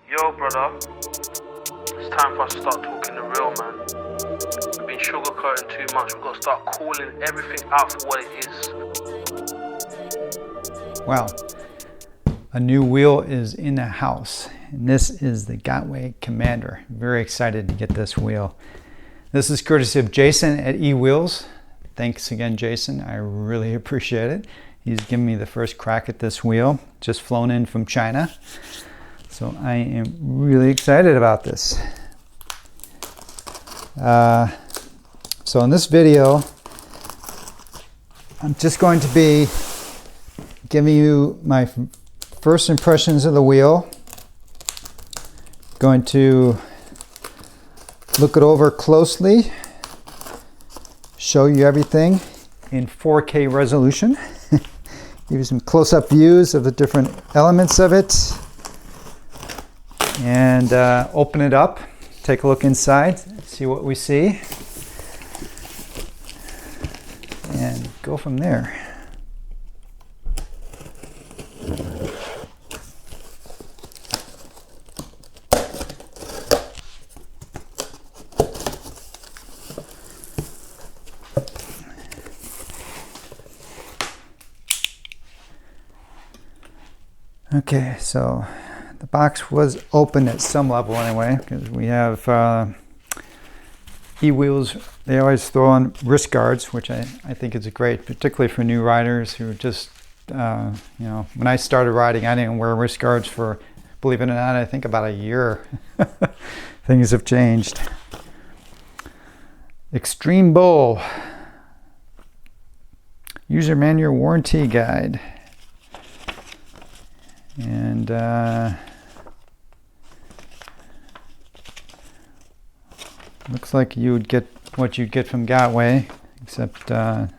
Yo, brother, it's time for us to start talking the real, man. We've been sugarcoating too much. We've got to start calling everything out for what it is. Wow, a new wheel is in the house, and this is the EWheels Commander. Very excited to get this wheel. This is courtesy of Jason at EWheels. Thanks again, Jason. I really appreciate it. He's given me the first crack at this wheel, just flown in from China. So I am really excited about this. So in this video, I'm just going to be giving you my first impressions of the wheel. Going to look it over closely, show you everything in 4K resolution, give you some close-up views of the different elements of it, and open it up, take a look inside, see what we see, and go from there. Okay, so the box was open at some level anyway, because we have EWheels. They always throw on wrist guards, which I think is great, particularly for new riders who just, when I started riding, I didn't wear wrist guards for, believe it or not, I think about a year. Things have changed. Extreme Bowl. User manual warranty guide. And looks like you would get what you'd get from EWheels, except all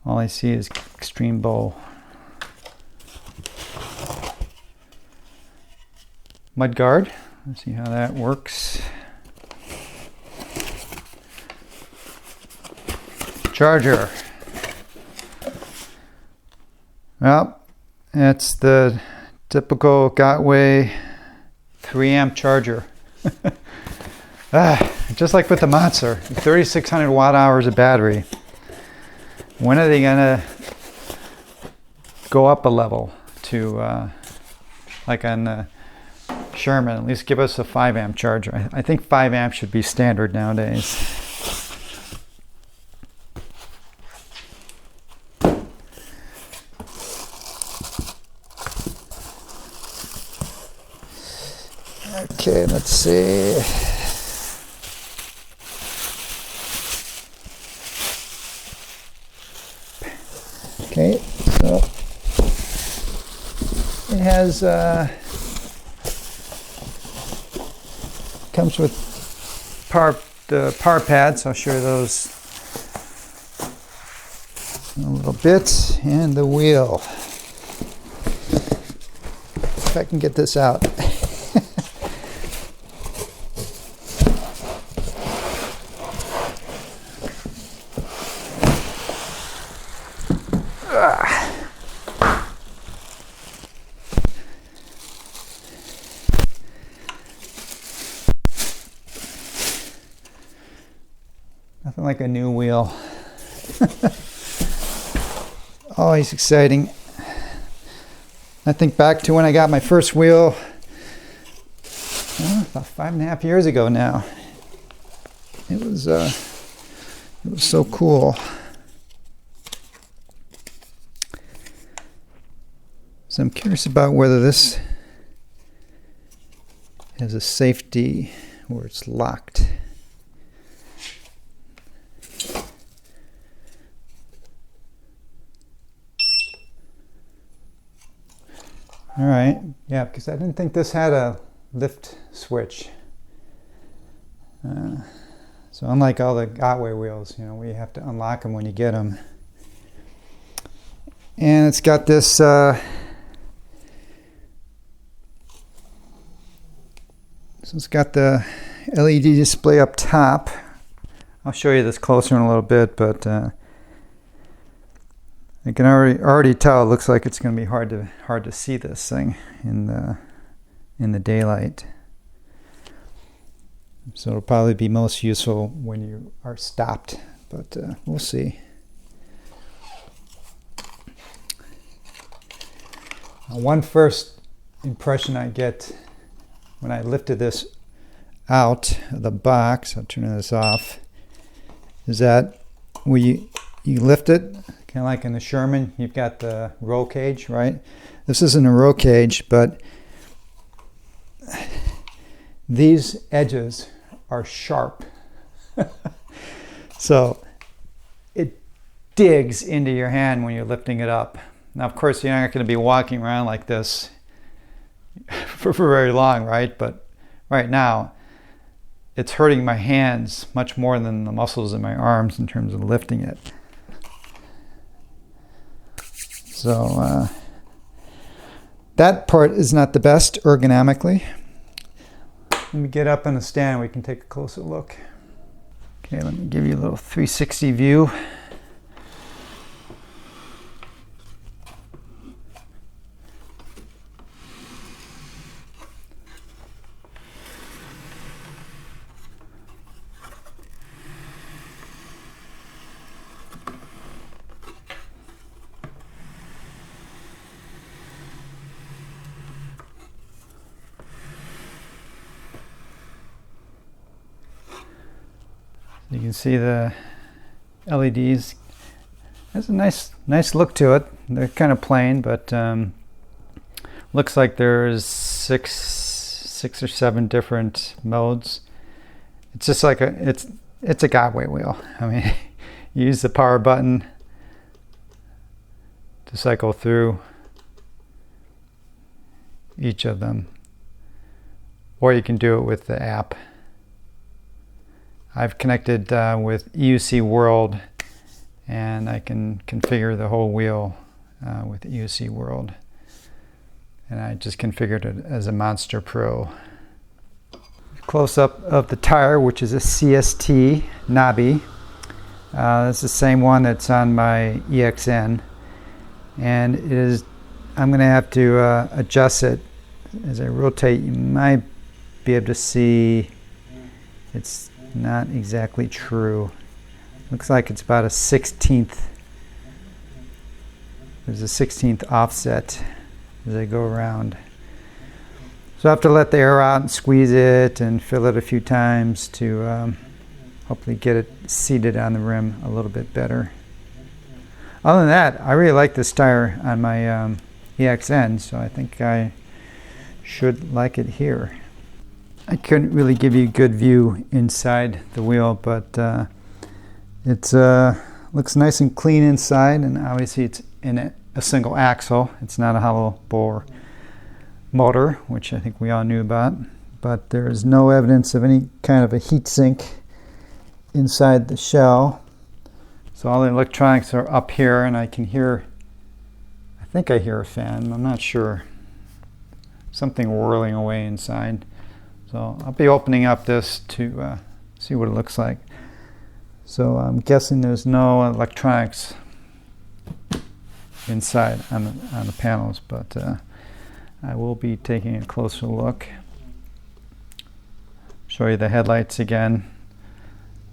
I see is Extreme Bowl. Mud guard. Let's see how that works. Charger. Well, that's the typical EWheels 3-amp charger. Just like with the Monster, 3,600 watt hours of battery. When are they gonna go up a level to, like on the Sherman, at least give us a 5-amp charger? I think 5 amps should be standard nowadays. Okay, let's see. Okay, so it has comes with the power pads. I'll show you those in a little bit, and the wheel. If I can get this out. Nothing like a new wheel. Always exciting. I think back to when I got my first wheel, about 5.5 years ago now. It was so cool. So I'm curious about whether this has a safety where it's locked. All right, yeah, because I didn't think this had a lift switch. So unlike all the EWheels wheels, we have to unlock them when you get them. And it's got this so it's got the LED display up top. I'll show you this closer in a little bit, but You can already tell it looks like it's going to be hard to see this thing in in the daylight. So it'll probably be most useful when you are stopped, but we'll see. One first impression I get when I lifted this out of the box, I'll turn this off, is that when you lift it, kind of like in the Sherman, you've got the roll cage, right? This isn't a roll cage, but these edges are sharp. So it digs into your hand when you're lifting it up. Now, of course, you're not going to be walking around like this for very long, right? But right now, it's hurting my hands much more than the muscles in my arms in terms of lifting it. So that part is not the best ergonomically. Let me get up in a stand, we can take a closer look. Okay, let me give you a little 360 view. You can see the LEDs. There's a nice look to it. They're kind of plain, but looks like there's six or seven different modes. It's just like it's a Godway wheel. I mean, you use the power button to cycle through each of them, or you can do it with the app. I've connected with EWheels, and I can configure the whole wheel with EWheels. And I just configured it as a Monster Pro. Close up of the tire, which is a CST knobby. That's the same one that's on my EXN. And it is, I'm going to have to adjust it. As I rotate, you might be able to see it's not exactly true. Looks like it's about a 16th. There's a 16th offset as I go around. So I have to let the air out and squeeze it and fill it a few times to hopefully get it seated on the rim a little bit better. Other than that, I really like this tire on my EXN, so I think I should like it here. I couldn't really give you a good view inside the wheel, but it looks nice and clean inside, and obviously it's in a single axle. It's not a hollow bore motor, which I think we all knew about, but there is no evidence of any kind of a heat sink inside the shell. So all the electronics are up here, and I can hear, I think I hear a fan, I'm not sure, something whirling away inside. So I'll be opening up this to see what it looks like. So I'm guessing there's no electronics inside on the panels, but I will be taking a closer look. Show you the headlights again.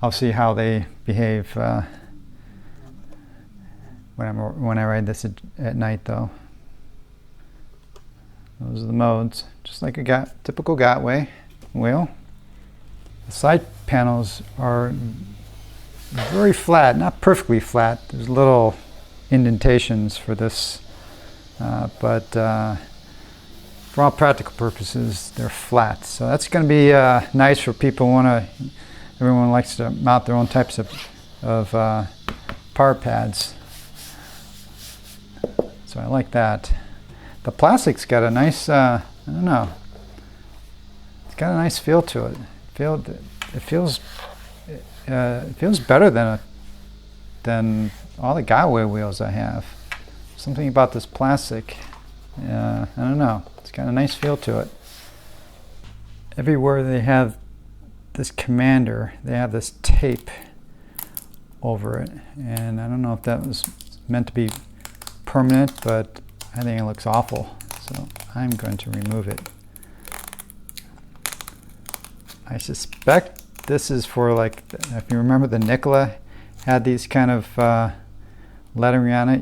I'll see how they behave when I ride this at night, though. Those are the modes, just like a typical Godway wheel. The side panels are very flat, not perfectly flat. There's little indentations for this, but for all practical purposes, they're flat. So that's going to be nice for people who everyone likes to mount their own types of power pads. So I like that. The plastic's got a nice, I don't know, it's got a nice feel to it. It feels better than all the Godway wheels I have. Something about this plastic, I don't know, it's got a nice feel to it. Everywhere they have this Commander, they have this tape over it, and I don't know if that was meant to be permanent, but I think it looks awful, so I'm going to remove it. I suspect this is for, like, if you remember the Nikola had these kind of lettering on it,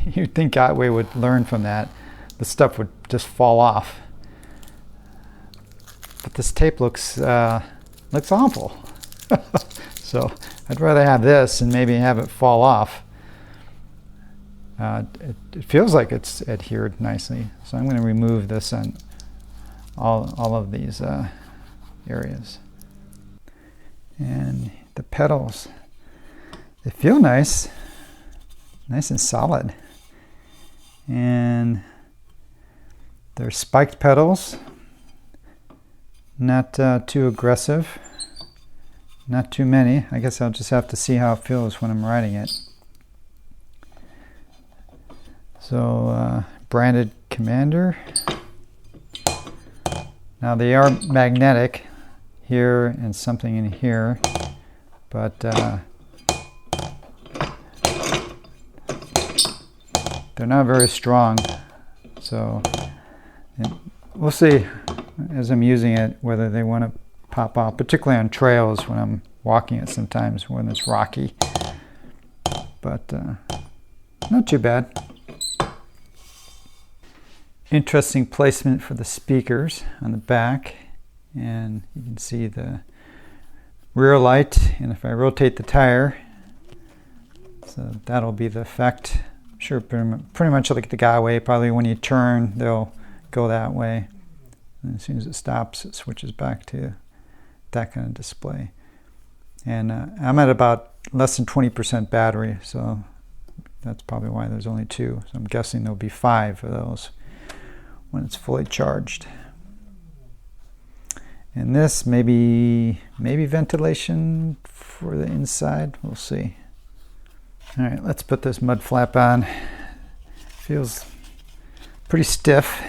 you'd think Gotway would learn from that. The stuff would just fall off. But this tape looks awful. So I'd rather have this and maybe have it fall off. It feels like it's adhered nicely. So I'm going to remove this on all of these areas. And the pedals, they feel nice and solid. And they're spiked pedals, not too aggressive, not too many. I guess I'll just have to see how it feels when I'm riding it. So branded Commander. Now they are magnetic here and something in here, but they're not very strong. So we'll see as I'm using it whether they want to pop off, particularly on trails when I'm walking it sometimes when it's rocky. But not too bad. Interesting placement for the speakers on the back, and you can see the rear light, and if I rotate the tire, so that'll be the effect. I'm sure pretty much like the Gotway, probably when you turn they'll go that way, and as soon as it stops it switches back to that kind of display. And I'm at about less than 20% battery, so that's probably why there's only 2. So I'm guessing there'll be 5 of those when it's fully charged. And this maybe ventilation for the inside. We'll see. All right, let's put this mud flap on. Feels pretty stiff.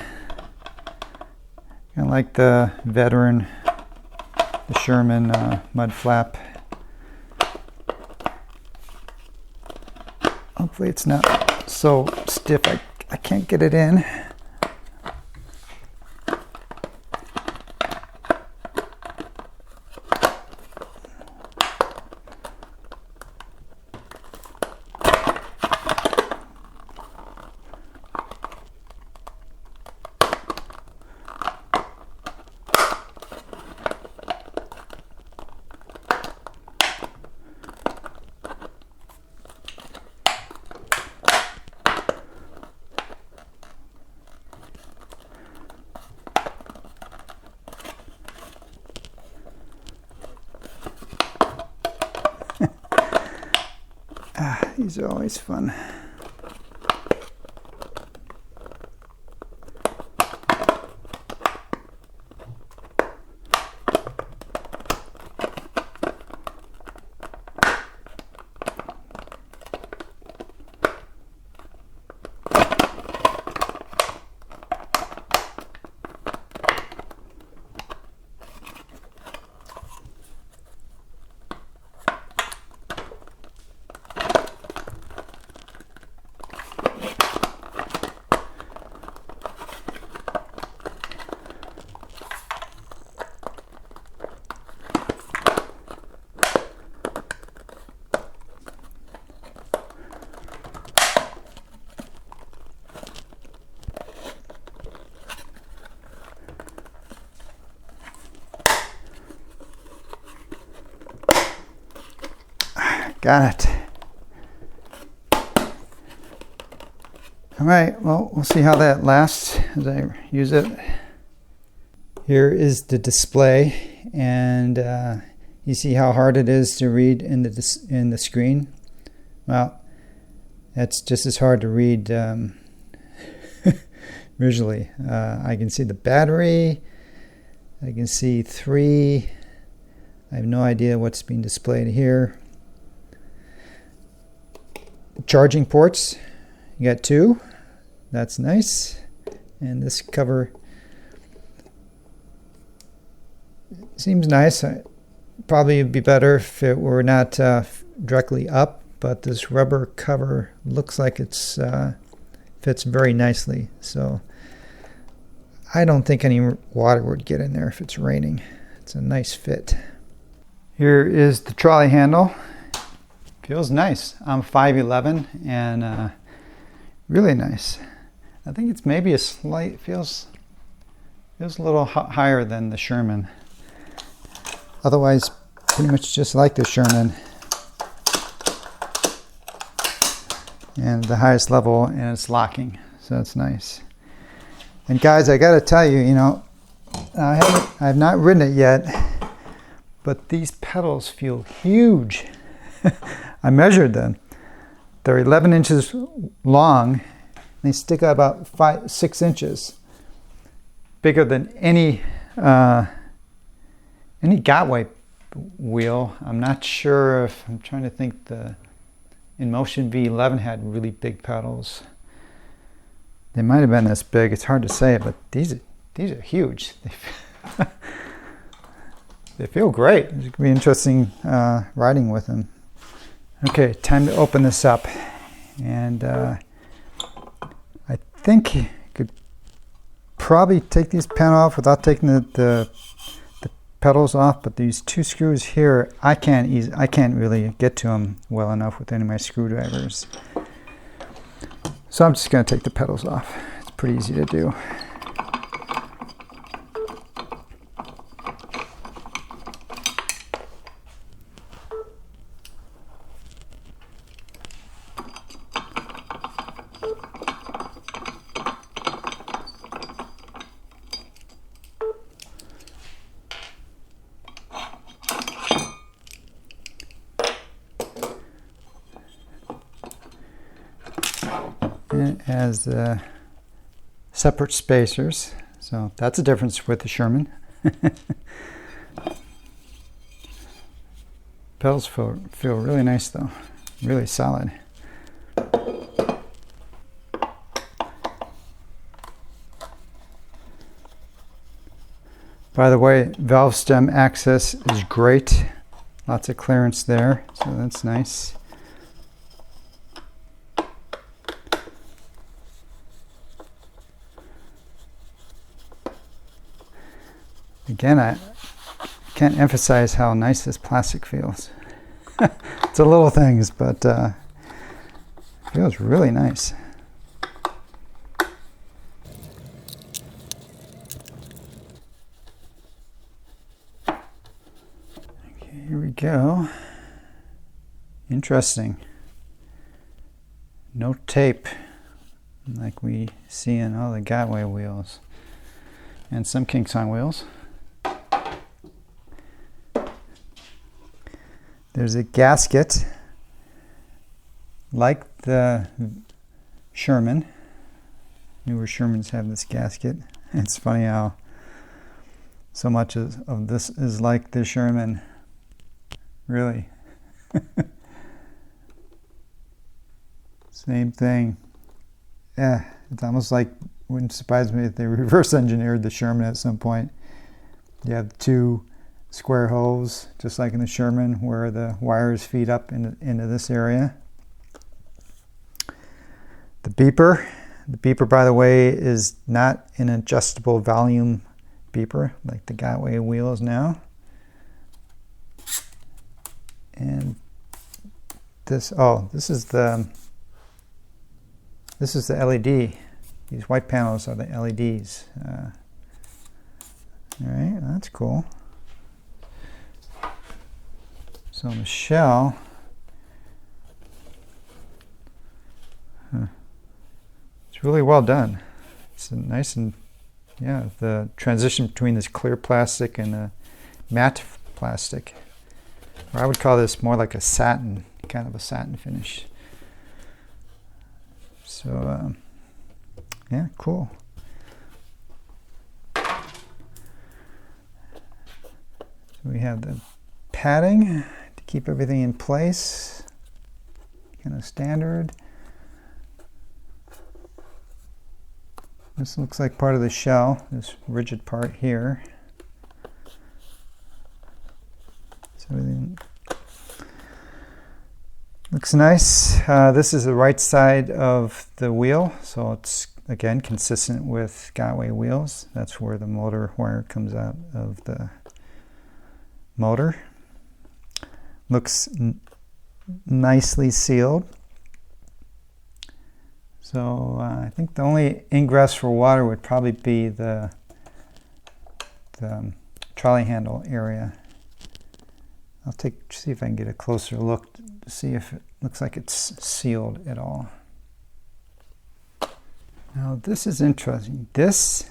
Kind of like the Veteran, the Sherman mud flap. Hopefully it's not so stiff I can't get it in. These are always fun. Got it. All right, well, we'll see how that lasts as I use it. Here is the display, and you see how hard it is to read in the screen. Well, that's just as hard to read visually. I can see the battery. I can see 3. I have no idea what's being displayed here. Charging ports, you got 2. That's nice. And this cover seems nice. Probably it'd be better if it were not directly up, but this rubber cover looks like it's fits very nicely. So I don't think any water would get in there if it's raining. It's a nice fit. Here is the trolley handle. Feels nice. I'm 5'11" and really nice. I think it's maybe a slight, feels a little higher than the Sherman. Otherwise, pretty much just like the Sherman. And the highest level, and it's locking, so it's nice. And guys, I gotta tell you, you know, I've not ridden it yet, but these pedals feel huge. I measured them. They're 11 inches long. They stick out about 6 inches, bigger than any Gotway wheel. I'm not sure if, I'm trying to think, the InMotion V11 had really big pedals. They might have been this big. It's hard to say, but these are huge. They feel great. It's going to be interesting riding with them. Okay, time to open this up. And I think you could probably take these pin off without taking the pedals off, but these two screws here, I can't really get to them well enough with any of my screwdrivers. So I'm just going to take the pedals off. It's pretty easy to do. It has separate spacers, so that's a difference with the Sherman. Pedals feel really nice though, really solid. By the way, valve stem access is great. Lots of clearance there, so that's nice. Again, I can't emphasize how nice this plastic feels. It's a little things, but it feels really nice. Okay, here we go. Interesting. No tape, like we see in all the Gotway wheels and some Kingston wheels. There's a gasket like the Sherman. Newer Shermans have this gasket. It's funny how so much of this is like the Sherman. Really. Same thing. Yeah, it's almost like, wouldn't surprise me if they reverse engineered the Sherman at some point. You have two square holes, just like in the Sherman, where the wires feed up into this area. The beeper, by the way, is not an adjustable volume beeper like the Gotway wheels now. And this is the LED. These white panels are the LEDs. All right, that's cool. So the shell, it's really well done. It's nice, and yeah, the transition between this clear plastic and the matte plastic, or I would call this more like a satin, kind of a satin finish. So yeah, cool. So we have the padding to keep everything in place, kind of standard. This looks like part of the shell, this rigid part here. So everything looks nice. This is the right side of the wheel, so it's again consistent with Gotway wheels. That's where the motor wire comes out of the motor. Looks nicely sealed. So I think the only ingress for water would probably be the trolley handle area. I'll see if I can get a closer look to see if it looks like it's sealed at all. Now this is interesting. This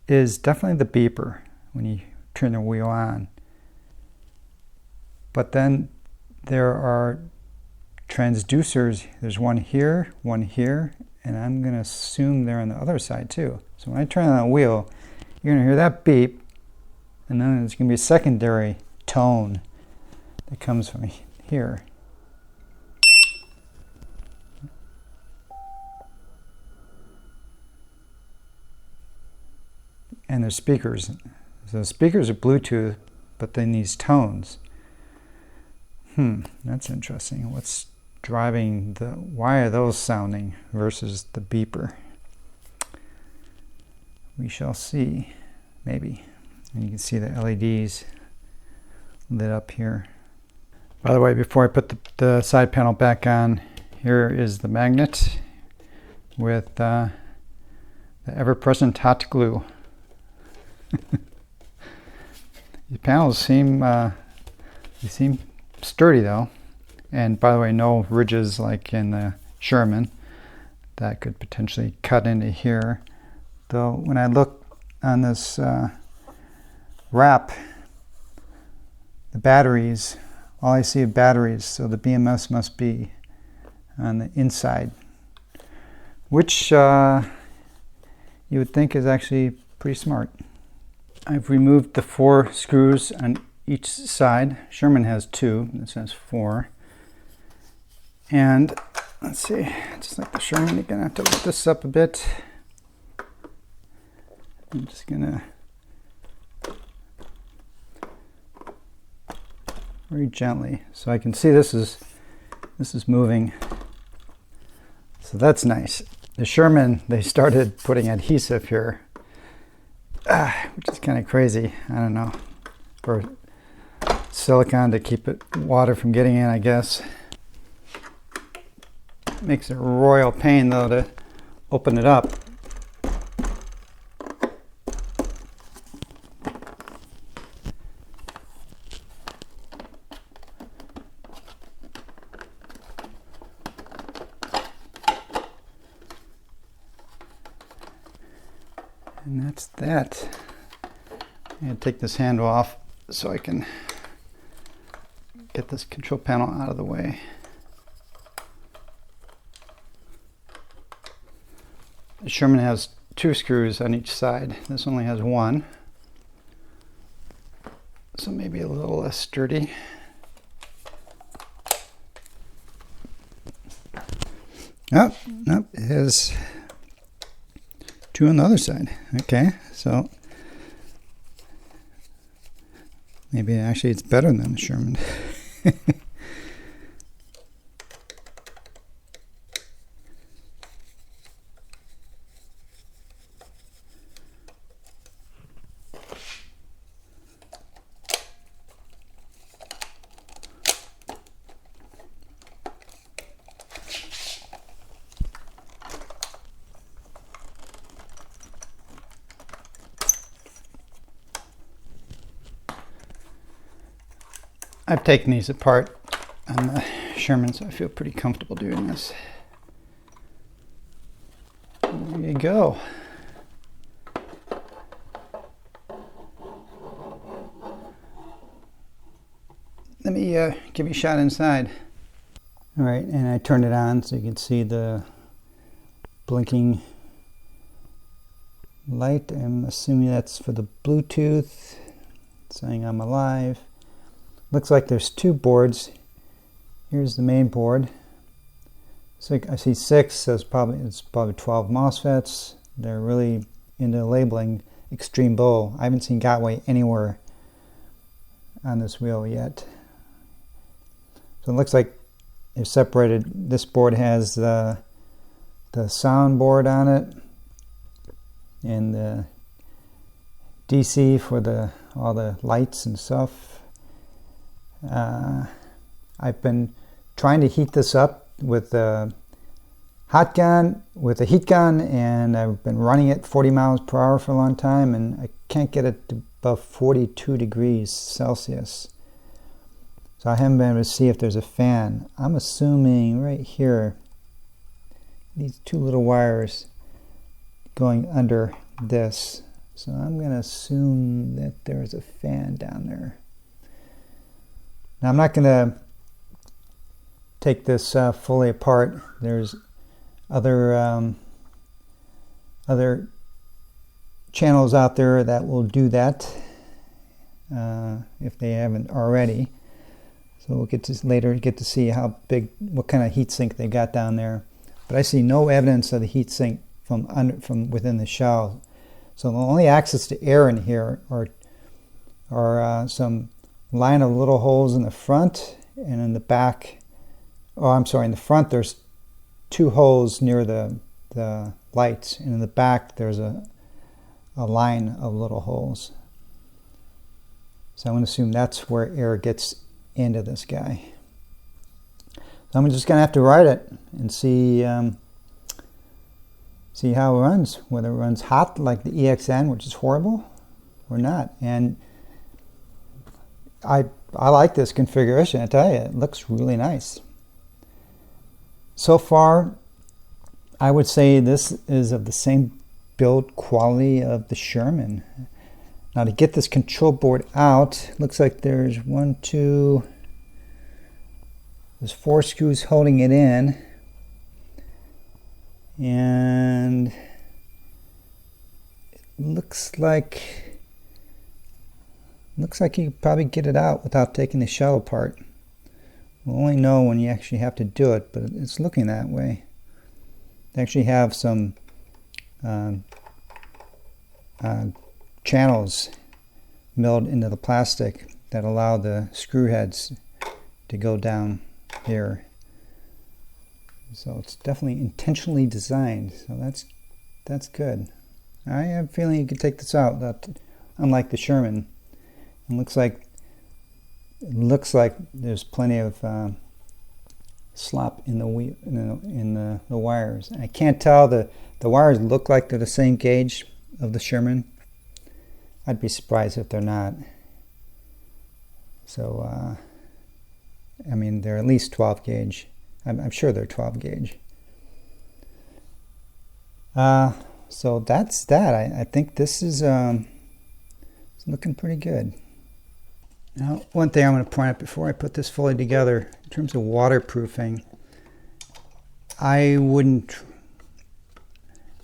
is definitely the beeper when you turn the wheel on. But then there are transducers. There's one here, and I'm going to assume they're on the other side too. So when I turn on the wheel, you're going to hear that beep, and then there's going to be a secondary tone that comes from here. And there's speakers. So the speakers are Bluetooth, but then these tones. That's interesting. What's driving why are those sounding versus the beeper? We shall see, maybe. And you can see the LEDs lit up here. By the way, before I put the side panel back on, here is the magnet with the ever-present hot glue. These panels seem sturdy though, and by the way, no ridges like in the Sherman that could potentially cut into here. Though when I look on this wrap, the batteries, all I see are batteries, so the BMS must be on the inside, which you would think is actually pretty smart. I've removed the 4 screws on each side. Sherman has 2, this has 4. And let's see, just like the Sherman, you're gonna have to lift this up a bit. I'm just gonna very gently, so I can see this is moving. So that's nice. The Sherman, they started putting adhesive here, which is kind of crazy. I don't know, or silicone to keep water from getting in, I guess. Makes it a royal pain though to open it up. And that's that. I'm going to take this handle off so I can get this control panel out of the way. The Sherman has 2 screws on each side. This only has 1. So maybe a little less sturdy. Oh, nope, it has 2 on the other side. Okay, so maybe actually it's better than the Sherman. I've taken these apart on the Sherman, so I feel pretty comfortable doing this. There you go. Let me give you a shot inside. All right, and I turned it on so you can see the blinking light. I'm assuming that's for the Bluetooth, saying I'm alive. Looks like there's 2 boards. Here's the main board. So I see 6, so it's probably 12 MOSFETs. They're really into labeling extreme bow. I haven't seen Gotway anywhere on this wheel yet. So it looks like they're separated. This board has the sound board on it and the DC for all the lights and stuff. I've been trying to heat this up with a hot gun, with a heat gun, and I've been running it 40 miles per hour for a long time, and I can't get it above 42 degrees Celsius. So I haven't been able to see if there's a fan. I'm assuming right here, these two little wires going under this. So I'm going to assume that there's a fan down there. Now I'm not going to take this fully apart. There's other channels out there that will do that if they haven't already. So we'll get to later get to see how big, what kind of heat sink they got down there. But I see no evidence of the heat sink from within the shell. So the only access to air in here are some line of little holes in the front and in the back. Oh, I'm sorry, in the front there's two holes near the lights, and in the back there's a line of little holes. So I'm going to assume that's where air gets into this guy. So I'm just going to have to ride it and see how it runs, whether it runs hot like the EXN, which is horrible, or not. And I like this configuration. I tell you, it looks really nice. So far, I would say this is of the same build quality of the Sherman. Now to get this control board out, looks like there's there's 4 screws holding it in, and it looks like you could probably get it out without taking the shell apart. We'll only know when you actually have to do it, but it's looking that way. They actually have some channels milled into the plastic that allow the screw heads to go down here. So it's definitely intentionally designed. So that's good. I have a feeling you could take this out, unlike the Sherman. It looks like there's plenty of slop in the wires. I can't tell, the wires look like they're the same gauge of the Sherman. I'd be surprised if they're not. So I mean, they're at least 12 gauge. I'm sure they're 12 gauge. So that's that. I think this is it's looking pretty good. Now, one thing I'm going to point out before I put this fully together, in terms of waterproofing, I wouldn't.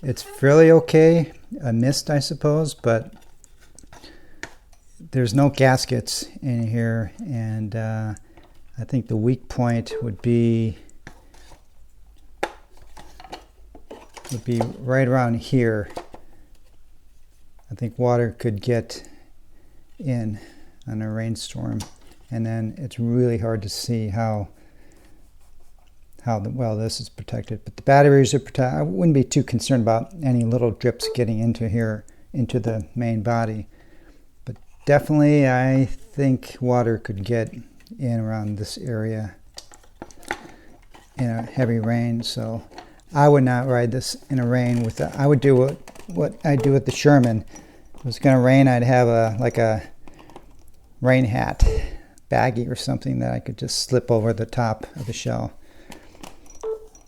It's fairly okay, a mist, I suppose, but there's no gaskets in here, and I think the weak point would be right around here. I think water could get in on a rainstorm, and then it's really hard to see how well this is protected. But the batteries are protected. I wouldn't be too concerned about any little drips getting into here, into the main body. But definitely I think water could get in around this area in a heavy rain. So I would not ride this in a rain with I would do what I do with the Sherman. If it was going to rain, I'd have a rain hat, baggie or something that I could just slip over the top of the shell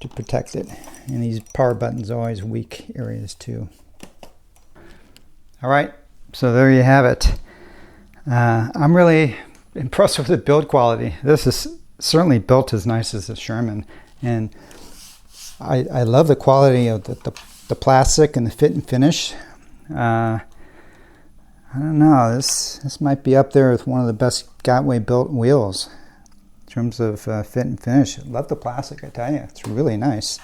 to protect it. And these power buttons are always weak areas too. All right, so there you have it. I'm really impressed with the build quality. This is certainly built as nice as the Sherman, and I love the quality of the plastic and the fit and finish. I don't know, this might be up there with one of the best Gotway built wheels in terms of fit and finish. I love the plastic, I tell you. It's really nice.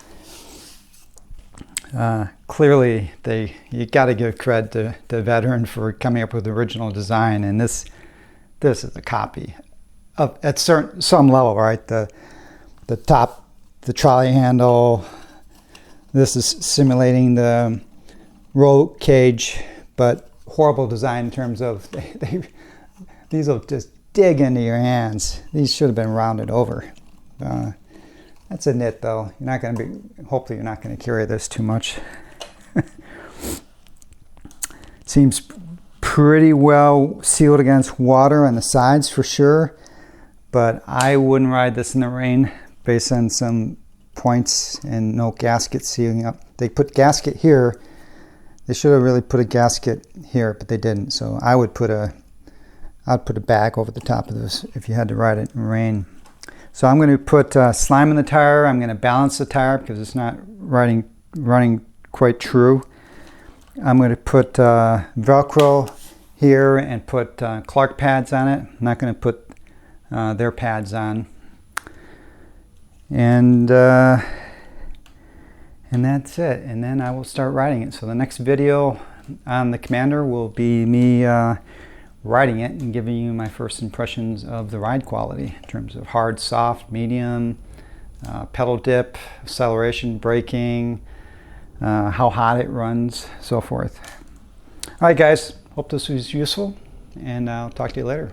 Clearly, you got to give credit to the veteran for coming up with the original design, and this is a copy of, at some level, right? The top, the trolley handle. This is simulating the roll cage, but horrible design in terms of these will just dig into your hands. These should have been rounded over. That's a nit though. You're not going to be, hopefully you're not going to carry this too much. Seems pretty well sealed against water on the sides for sure, but I wouldn't ride this in the rain based on some points and no gasket sealing up. They put gasket here. They should have really put a gasket here, but they didn't. So I'd put a bag over the top of this if you had to ride it in rain. So I'm going to put slime in the tire. I'm going to balance the tire because it's not running quite true. I'm going to put Velcro here and put Clark pads on it. I'm not going to put their pads on. And that's it. And then I will start riding it. So the next video on the Commander will be me riding it and giving you my first impressions of the ride quality in terms of hard, soft, medium, pedal dip, acceleration, braking, how hot it runs, so forth. All right, guys, hope this was useful, and I'll talk to you later.